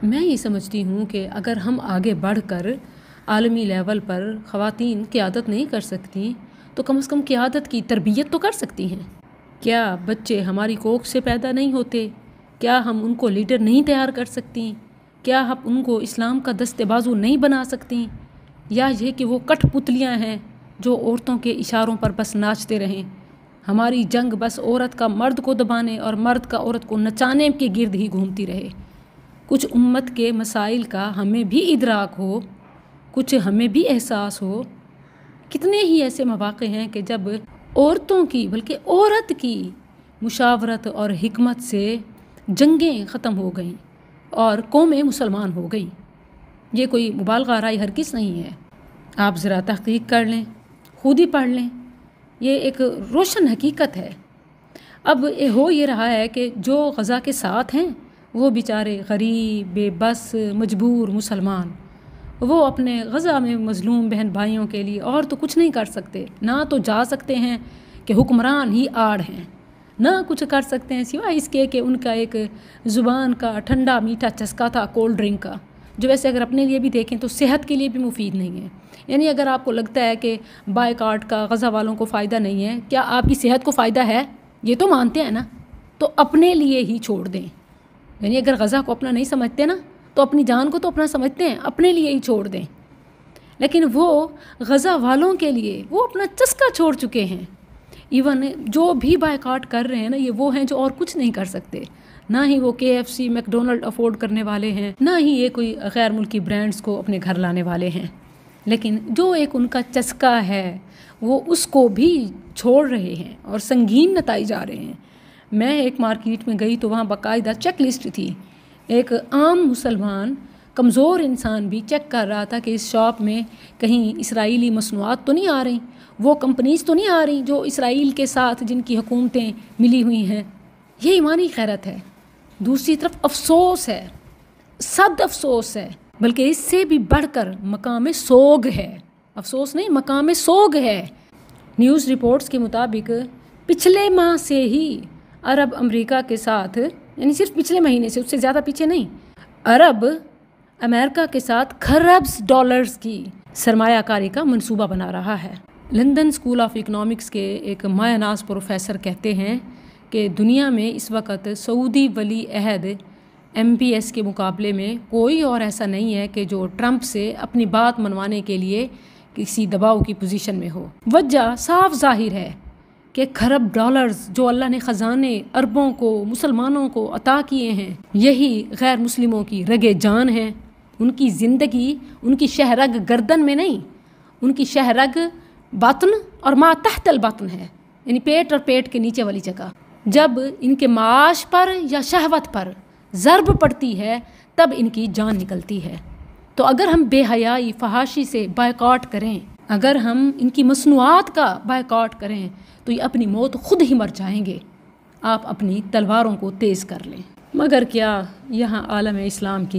میں یہ سمجھتی ہوں کہ اگر ہم آگے بڑھ کر عالمی لیول پر خواتین قیادت نہیں کر سکتی تو کم از کم قیادت کی تربیت تو کر سکتی ہیں۔ کیا بچے ہماری کوکھ سے پیدا نہیں ہوتے؟ کیا ہم ان کو لیڈر نہیں تیار کر سکتی؟ کیا ہم ان کو اسلام کا دست بازو نہیں بنا سکتی؟ یا یہ کہ وہ کٹ پتلیاں ہیں جو عورتوں کے اشاروں پر بس ناچتے رہیں؟ ہماری جنگ بس عورت کا مرد کو دبانے اور مرد کا عورت کو نچانے کے گرد ہی گھومتی رہے۔ کچھ امت کے مسائل کا ہمیں بھی ادراک ہو، کچھ ہمیں بھی احساس ہو۔ کتنے ہی ایسے مواقع ہیں کہ جب عورتوں کی بلکہ عورت کی مشاورت اور حکمت سے جنگیں ختم ہو گئیں اور قومیں مسلمان ہو گئیں۔ یہ کوئی مبالغہ آرائی ہرگز نہیں ہے۔ آپ ذرا تحقیق کر لیں، خود ہی پڑھ لیں، یہ ایک روشن حقیقت ہے۔ اب ہو یہ رہا ہے کہ جو غزہ کے ساتھ ہیں وہ بیچارے غریب، بے بس، مجبور مسلمان، وہ اپنے غزہ میں مظلوم بہن بھائیوں کے لیے اور تو کچھ نہیں کر سکتے، نہ تو جا سکتے ہیں کہ حکمران ہی آڑ ہیں، نہ کچھ کر سکتے ہیں سوائے اس کے کہ ان کا ایک زبان کا ٹھنڈا میٹھا چسکا تھا کولڈ ڈرنک کا، جو ویسے اگر اپنے لیے بھی دیکھیں تو صحت کے لیے بھی مفید نہیں ہے۔ یعنی اگر آپ کو لگتا ہے کہ بائیکاٹ کا غزہ والوں کو فائدہ نہیں ہے، کیا آپ کی صحت کو فائدہ ہے؟ یہ تو مانتے ہیں نا، تو اپنے لیے ہی چھوڑ دیں۔ یعنی اگر غزہ کو اپنا نہیں سمجھتے نا تو اپنی جان کو تو اپنا سمجھتے ہیں، اپنے لیے ہی چھوڑ دیں۔ لیکن وہ غزہ والوں کے لیے وہ اپنا چسکا چھوڑ چکے ہیں۔ ایون جو بھی بائیکاٹ کر رہے ہیں نا، یہ وہ ہیں جو اور کچھ نہیں کر سکتے، نہ ہی وہ KFC میک ڈونلڈ افورڈ کرنے والے ہیں، نہ ہی یہ کوئی غیر ملکی برانڈز کو اپنے گھر لانے والے ہیں۔ لیکن جو ایک ان کا چسکا ہے وہ اس کو بھی چھوڑ رہے ہیں اور سنگین نتائج آ رہے ہیں۔ میں ایک مارکیٹ میں گئی تو وہاں باقاعدہ چیک لسٹ تھی۔ ایک عام مسلمان کمزور انسان بھی چیک کر رہا تھا کہ اس شاپ میں کہیں اسرائیلی مصنوعات تو نہیں آ رہی، وہ کمپنیز تو نہیں آ رہی جو اسرائیل کے ساتھ جن کی حکومتیں ملی ہوئی ہیں۔ یہ ایمانی خیرت ہے۔ دوسری طرف افسوس ہے، صد افسوس ہے، بلکہ اس سے بھی بڑھ کر مقام سوگ ہے۔ افسوس نہیں، مقام سوگ ہے۔ نیوز رپورٹس کے مطابق پچھلے ماہ سے ہی عرب امریکہ کے ساتھ، یعنی صرف پچھلے مہینے سے، اس سے زیادہ پیچھے نہیں، عرب امریکہ کے ساتھ خربز ڈالرز کی سرمایہ کاری کا منصوبہ بنا رہا ہے۔ لندن اسکول آف اکنامکس کے ایک مایہ ناز پروفیسر کہتے ہیں کہ دنیا میں اس وقت سعودی ولی عہد MPS کے مقابلے میں کوئی اور ایسا نہیں ہے کہ جو ٹرمپ سے اپنی بات منوانے کے لیے کسی دباؤ کی پوزیشن میں ہو۔ وجہ صاف ظاہر ہے کہ خرب ڈالرز جو اللہ نے خزانے عربوں کو، مسلمانوں کو عطا کیے ہیں، یہی غیر مسلموں کی رگ جان ہیں۔ ان کی زندگی ان کی شہرگ گردن میں نہیں، ان کی شہرگ باطن اور ما تحت الباطن ہے، یعنی پیٹ اور پیٹ کے نیچے والی جگہ۔ جب ان کے معاش پر یا شہوت پر ضرب پڑتی ہے تب ان کی جان نکلتی ہے۔ تو اگر ہم بے حیائی، فحاشی سے بائیکاٹ کریں، اگر ہم ان کی مصنوعات کا بائیکاٹ کریں تو یہ اپنی موت خود ہی مر جائیں گے۔ آپ اپنی تلواروں کو تیز کر لیں۔ مگر کیا یہاں عالم اسلام کی